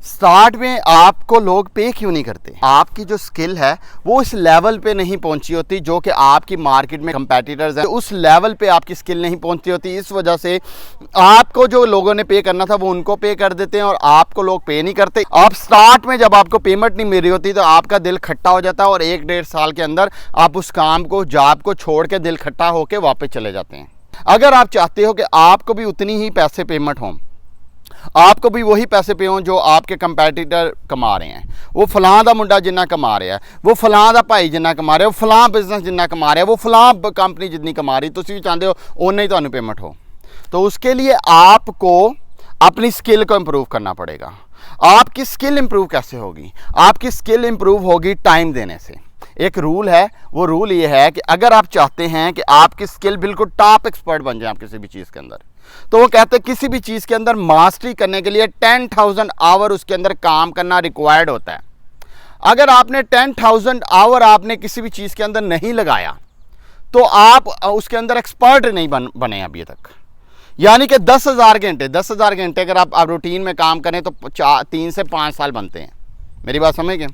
Start में आपको लोग पे क्यों नहीं करते? आपकी जो स्किल है वो इस लेवल पे नहीं पहुंची होती जो कि आपकी मार्केट में कंपेटिटर्स हैं, उस लेवल पे आपकी स्किल नहीं पहुंचती होती। इस वजह से आपको जो लोगों ने पे करना था वो उनको पे कर देते हैं और आपको लोग पे नहीं करते। आप स्टार्ट में जब आपको पेमेंट नहीं मिल रही होती तो आपका दिल खट्टा हो जाता है और 1-1.5 साल के अंदर आप उस काम को, जॉब को छोड़ के दिल खट्टा होकर वापस चले जाते हैं। अगर आप चाहते हो कि आपको भी उतनी ही पैसे पेमेंट हों, आपको भी वही पैसे पे हों जो आपके कंपेटिटर कमा रहे हैं, वो फलां दा मुंडा जिन्ना कमा रहा है, वो फलां दा भाई जिन्ना कमा रहा है, वो फलां बिजनेस जिन्ना कमा रहा है, वो फलां कंपनी जितनी कमा रही, तुसीं भी चाहते हो उन्नी ही तुहानूं पेमेंट हो। तो उसके लिए आपको अपनी स्किल को इम्प्रूव करना पड़ेगा। आपकी स्किल इम्प्रूव कैसे होगी? आपकी स्किल इम्प्रूव होगी टाइम देने से। एक रूल है, वो रूल ये है कि अगर आप चाहते हैं कि आपकी स्किल बिल्कुल टॉप एक्सपर्ट बन जाए आप किसी भी चीज़ के अंदर, तो वो कहते हैं किसी भी चीज़ के अंदर मास्टरी करने के लिए 10,000 आवर उसके अंदर काम करना रिक्वायर्ड होता है। अगर आपने 10,000 आवर आपने किसी भी चीज़ के अंदर नहीं लगाया तो आप उसके अंदर एक्सपर्ट नहीं बने अभी तक। यानी कि 10,000 घंटे अगर आप रूटीन में काम करें तो 3 से 5 साल बनते हैं। मेरी बात समझ गए?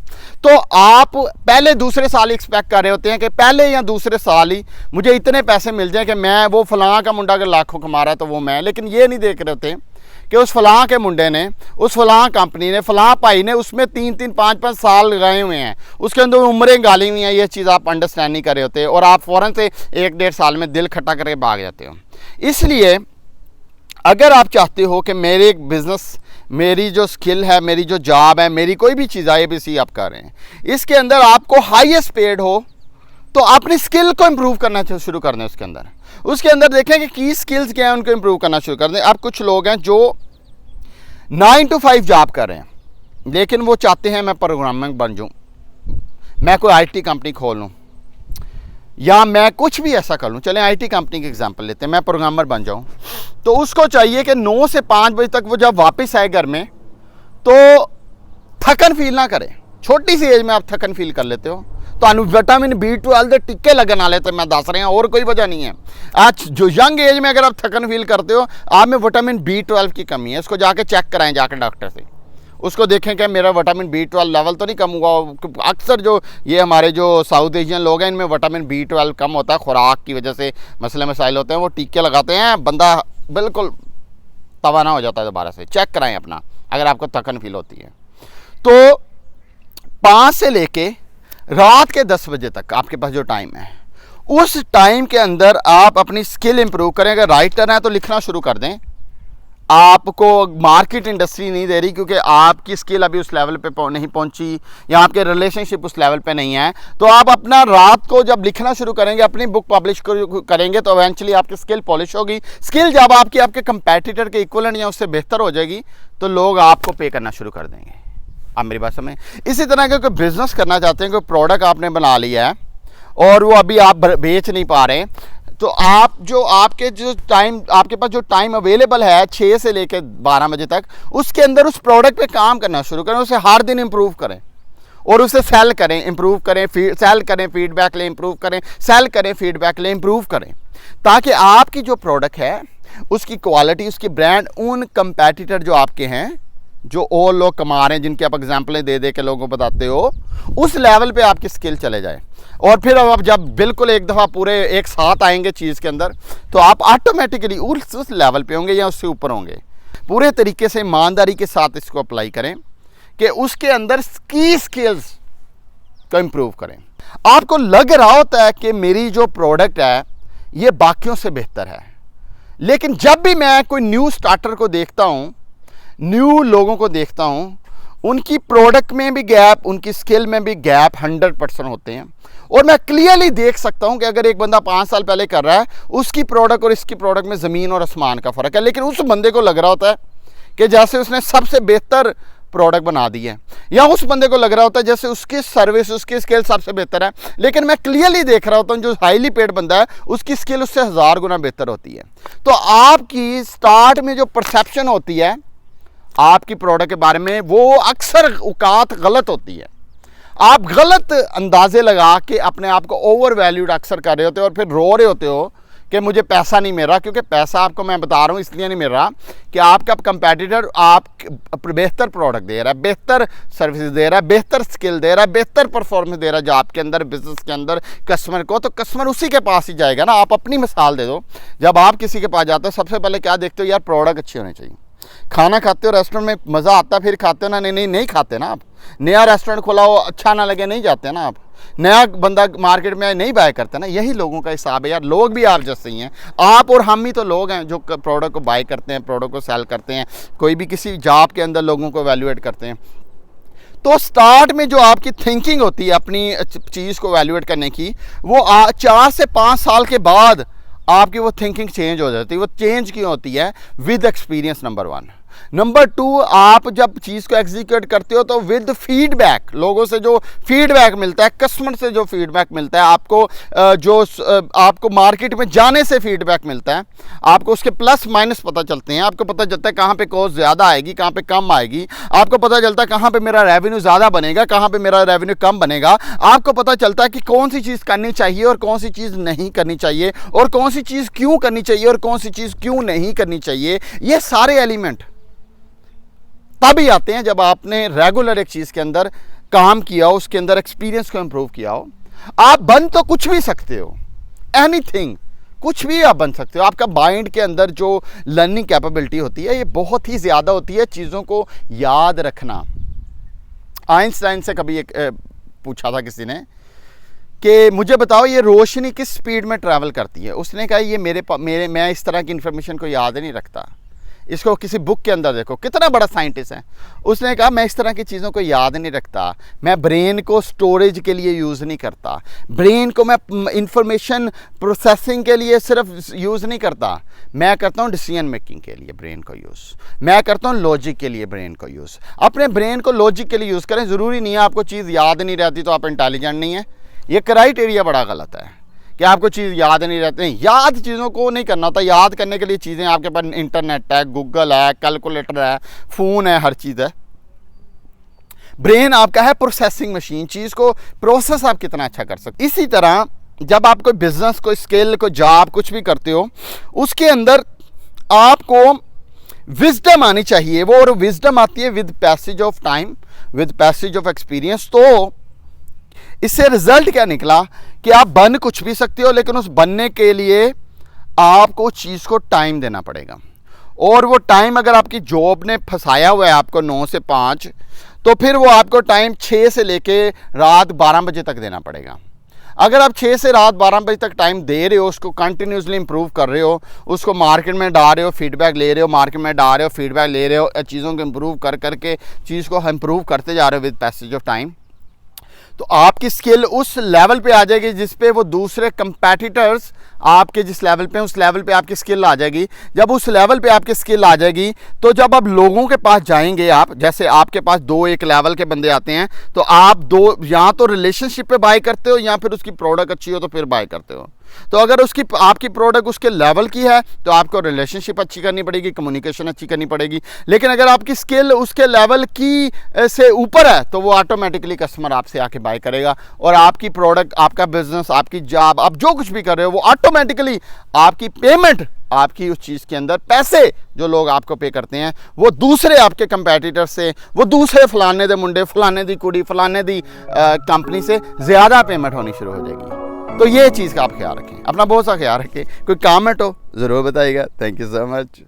तो आप पहले दूसरे साल ही एक्सपेक्ट कर रहे होते हैं कि पहले या दूसरे साल ही मुझे इतने पैसे मिल जाएं कि मैं, वो फलां का मुंडा अगर लाखों कमा रहा है तो वो मैं। लेकिन ये नहीं देख रहे होते कि उस फलां के मुंडे ने, उस फलां कंपनी ने, फलां भाई ने उसमें 3-3, 5-5 साल लगाए हुए हैं, उसके अंदर उम्रें गाली हुई हैं। ये चीज़ आप अंडरस्टैंड नहीं कर रहे होते और आप फ़ौरन से 1-1.5 साल में दिल खट्टा करके भाग जाते हो। इसलिए अगर आप चाहते हो कि मेरे एक बिज़नेस, मेरी जो स्किल है, मेरी जो जॉब है, मेरी कोई भी चीज़ ABC आप कर रहे हैं, इसके अंदर आपको हाईएस्ट पेड हो, तो अपनी स्किल को इम्प्रूव करना शुरू कर दें। उसके अंदर देखें कि की स्किल्स क्या हैं, उनको इम्प्रूव करना शुरू कर दें। अब कुछ लोग हैं जो 9 to 5 जॉब कर रहे हैं, लेकिन वो चाहते हैं मैं प्रोग्रामर बन जाऊँ, मैं कोई IT कंपनी खोल लूँ, या मैं कुछ भी ऐसा कर लूँ। चलें IT कंपनी की एग्जांपल लेते हैं, मैं प्रोग्रामर बन जाऊँ। तो उसको चाहिए कि 9 से 5 बजे तक वो जब वापस आए घर में तो थकन फील ना करे। छोटी सी एज में आप थकन फील कर लेते हो तो विटामिन B12 के टिक्के लगन वाले तो मैं दस रहा और कोई वजह नहीं है। आज जो यंग एज में अगर आप थकन फील करते हो, आप में विटामिन B12 की कमी है, इसको जाके चेक कराएं जाकर डॉक्टर से, उसको देखें कि मेरा विटामिन B12 लेवल तो नहीं कम हुआ। अक्सर जो ये हमारे जो साउथ एशियन लोग हैं इनमें विटामिन B12 कम होता है, खुराक की वजह से मसले मसाइल होते हैं, वो टीके लगाते हैं, बंदा बिल्कुल तवा ना हो जाता है। दोबारा से चेक कराएं अपना अगर आपको थकन फील होती है। तो 5 से लेके रात के 10 बजे तक आपके पास जो टाइम है, उस टाइम के अंदर आप अपनी स्किल इंप्रूव करें। अगर राइटर हैं तो लिखना शुरू कर दें। आपको मार्केट इंडस्ट्री नहीं दे रही क्योंकि आपकी स्किल अभी उस लेवल पे नहीं पहुंची या आपके रिलेशनशिप उस लेवल पे नहीं है, तो आप अपना रात को जब लिखना शुरू करेंगे, अपनी बुक पब्लिश करेंगे, तो इवेंचुअली आपकी स्किल पॉलिश होगी। स्किल जब आपके कंपेटिटर के इक्वलेंट या उससे बेहतर हो जाएगी तो लोग आपको पे करना शुरू कर देंगे। आप मेरी बात समझें? इसी तरह का कोई बिजनेस करना चाहते हैं, कोई प्रोडक्ट आपने बना लिया है और वो अभी आप बेच नहीं पा रहे, तो आप आपके पास जो टाइम अवेलेबल है 6 से लेकर 12 बजे तक, उसके अंदर उस प्रोडक्ट पे काम करना शुरू करें, उसे हर दिन इंप्रूव करें और उसे सेल करें, इंप्रूव करें, सेल करें, फीडबैक लें, इंप्रूव करें, सेल करें, फीडबैक लें, इंप्रूव करें, ताकि आपकी जो प्रोडक्ट है उसकी क्वालिटी, उसकी ब्रांड उन कंपेटिटर जो आपके हैं, जो और लोग कमा रहे हैं, जिनकी आप एग्जाम्पलें दे के लोगों को बताते हो, उस लेवल पे आपकी स्किल चले जाए। और फिर अब जब बिल्कुल एक दफ़ा पूरे एक साथ आएंगे चीज़ के अंदर, तो आप ऑटोमेटिकली उस लेवल पे होंगे या उससे ऊपर होंगे। पूरे तरीके से ईमानदारी के साथ इसको अप्लाई करें कि उसके अंदर की स्किल्स को इम्प्रूव करें। आपको लग रहा होता है कि मेरी जो प्रोडक्ट है ये बाकियों से बेहतर है, लेकिन जब भी मैं कोई न्यू स्टार्टर को देखता हूँ, न्यू लोगों को देखता हूँ, उनकी प्रोडक्ट में भी गैप, उनकी स्किल में भी गैप 100% होते हैं। और मैं क्लियरली देख सकता हूँ कि अगर एक बंदा 5 साल पहले कर रहा है, उसकी प्रोडक्ट और इसकी प्रोडक्ट में ज़मीन और आसमान का फ़र्क है, लेकिन उस बंदे को लग रहा होता है कि जैसे उसने सबसे बेहतर प्रोडक्ट बना दी है, या उस बंदे को लग रहा होता है जैसे उसकी सर्विस, उसकी स्किल सबसे बेहतर है। लेकिन मैं क्लियरली देख रहा होता हूँ जो हाईली पेड बंदा है उसकी स्किल उससे 1000 गुना बेहतर होती है। तो आपकी स्टार्ट में जो परसेप्शन होती है आपकी प्रोडक्ट के बारे में, वो अक्सर औकात गलत होती है। आप गलत अंदाजे लगा के अपने आप को ओवर वैल्यूड अक्सर कर रहे होते हो और फिर रो रहे होते हो कि मुझे पैसा नहीं मिल रहा, क्योंकि पैसा आपको मैं बता रहा हूँ इसलिए नहीं मिल रहा कि आपका कंपैटिटर आप बेहतर प्रोडक्ट दे रहा है, बेहतर सर्विस दे रहा है, बेहतर स्किल दे रहा है, बेहतर परफॉर्मेंस दे रहा है जो आपके अंदर बिजनेस के अंदर कस्टमर को, तो कस्टमर उसी के पास ही जाएगा ना। आप अपनी मिसाल दे दो, जब आप किसी के पास जाते हो सबसे पहले क्या देखते हो, यार प्रोडक्ट अच्छे होने चाहिए। खाना खाते हो रेस्टोरेंट में मज़ा आता है, फिर खाते हो ना, नहीं खाते ना आप। नया रेस्टोरेंट खोला हो, अच्छा ना लगे, नहीं जाते ना आप। नया बंदा मार्केट में नहीं बाय करता ना। यही लोगों का हिसाब है यार, लोग भी आप जैसे ही हैं, आप और हम ही तो लोग हैं जो प्रोडक्ट को बाय करते हैं, प्रोडक्ट को सेल करते हैं, कोई भी किसी जॉब के अंदर लोगों को एवेल्युएट करते हैं। तो स्टार्ट में जो आपकी थिंकिंग होती है अपनी चीज़ को एवेल्युएट करने की, वो 4 से 5 साल के बाद आपकी वो थिंकिंग चेंज हो जाती है। वो चेंज क्यों होती है? With experience, number 1। नंबर 2, आप जब चीज़ को एग्जीक्यूट करते हो तो विद फीडबैक, लोगों से जो फीडबैक मिलता है, कस्टमर से जो फीडबैक मिलता है, आपको मार्केट में जाने से फीडबैक मिलता है, आपको उसके प्लस माइनस पता चलते हैं। आपको पता चलता है कहाँ पे कॉस्ट ज़्यादा आएगी, कहाँ पे कम आएगी। आपको पता चलता है कहाँ पे मेरा रेवेन्यू ज़्यादा बनेगा, कहाँ पे मेरा रेवेन्यू कम बनेगा। आपको पता चलता है कि कौन सी चीज़ करनी चाहिए और कौन सी चीज़ नहीं करनी चाहिए, और कौन सी चीज़ क्यों करनी चाहिए और कौन सी चीज़ क्यों नहीं करनी चाहिए। ये सारे एलिमेंट तभी आते हैं जब आपने रेगुलर एक चीज़ के अंदर काम किया हो, उसके अंदर एक्सपीरियंस को इम्प्रूव किया हो। आप बन तो कुछ भी सकते हो, एनीथिंग, कुछ भी आप बन सकते हो। आपका माइंड के अंदर जो लर्निंग कैपेबिलिटी होती है ये बहुत ही ज़्यादा होती है, चीज़ों को याद रखना। आइंस्टाइन से कभी एक पूछा था किसी ने कि मुझे बताओ ये रोशनी किस स्पीड में ट्रैवल करती है। उसने कहा ये मैं इस तरह की इन्फॉर्मेशन को याद नहीं रखता, इसको किसी बुक के अंदर देखो। कितना बड़ा साइंटिस्ट है। उसने कहा मैं इस तरह की चीज़ों को याद नहीं रखता, मैं ब्रेन को स्टोरेज के लिए यूज़ नहीं करता, ब्रेन को मैं इंफॉर्मेशन प्रोसेसिंग के लिए सिर्फ यूज़ नहीं करता, मैं करता हूँ डिसीजन मेकिंग के लिए ब्रेन को यूज़, मैं करता हूँ लॉजिक के लिए ब्रेन को यूज़। अपने ब्रेन को लॉजिक के लिए यूज़ करें। ज़रूरी नहीं है आपको चीज़ याद नहीं रहती तो आप इंटेलिजेंट नहीं है। ये क्राइटेरिया बड़ा गलत है कि आपको चीज़ याद नहीं रहती। याद चीज़ों को नहीं करना होता। याद करने के लिए चीज़ें आपके पास इंटरनेट है, गूगल है, कैलकुलेटर है, फ़ोन है, हर चीज़ है। ब्रेन आपका है प्रोसेसिंग मशीन, चीज़ को प्रोसेस आप कितना अच्छा कर सकते। इसी तरह जब आप कोई बिजनेस, कोई स्किल, कोई जॉब कुछ भी करते हो, उसके अंदर आपको विजडम आनी चाहिए। वो और विजडम आती है with passage of time, with passage of experience. तो इससे रिजल्ट क्या निकला कि आप बन कुछ भी सकते हो, लेकिन उस बनने के लिए आपको चीज़ को टाइम देना पड़ेगा। और वो टाइम अगर आपकी जॉब ने फंसाया हुआ है आपको 9 से 5, तो फिर वो आपको टाइम 6 से लेके रात 12 बजे तक देना पड़ेगा। अगर आप 6 से रात 12 बजे तक टाइम दे रहे हो, उसको कंटिन्यूसली इंप्रूव कर रहे हो, उसको मार्केट में डाल रहे हो, फीडबैक ले रहे हो, मार्केट में डाल रहे हो, फीडबैक ले रहे हो, चीज़ों को इंप्रूव कर करके चीज़ को इंप्रूव करते जा रहे हो विद पैसेज ऑफ टाइम, तो आपकी स्किल उस लेवल पे आ जाएगी जिस पे वो दूसरे कंपेटिटर्स आपके जिस लेवल पे, उस लेवल पे आपकी स्किल आ जाएगी। जब उस लेवल पे आपकी स्किल आ जाएगी तो जब आप लोगों के पास जाएंगे, आप जैसे आपके पास 2 एक लेवल के बंदे आते हैं, तो आप 2 या तो रिलेशनशिप पे बाय करते हो या फिर उसकी प्रोडक्ट अच्छी हो तो फिर बाय करते हो। तो अगर आपकी प्रोडक्ट उसके लेवल की है तो आपको रिलेशनशिप अच्छी करनी पड़ेगी, कम्युनिकेशन अच्छी करनी पड़ेगी। लेकिन अगर आपकी स्किल उसके लेवल की से ऊपर है तो वो ऑटोमेटिकली कस्टमर आपसे आके बाय करेगा, और आपकी प्रोडक्ट, आपका बिजनेस, आपकी जॉब, आप जो कुछ भी कर रहे हो, वो ऑटोमेटिकली आपकी पेमेंट, आपकी उस चीज़ के अंदर पैसे जो लोग आपको पे करते हैं, वो दूसरे आपके कंपेटिटर से, वो दूसरे फलाने दे मुंडे, फलाने दी कुड़ी, फलाने दी कंपनी से ज़्यादा पेमेंट होनी शुरू हो जाएगी। तो ये चीज़ का आप ख्याल रखें, अपना बहुत सा ख्याल रखें। कोई कमेंट हो ज़रूर बताइएगा। Thank you so much.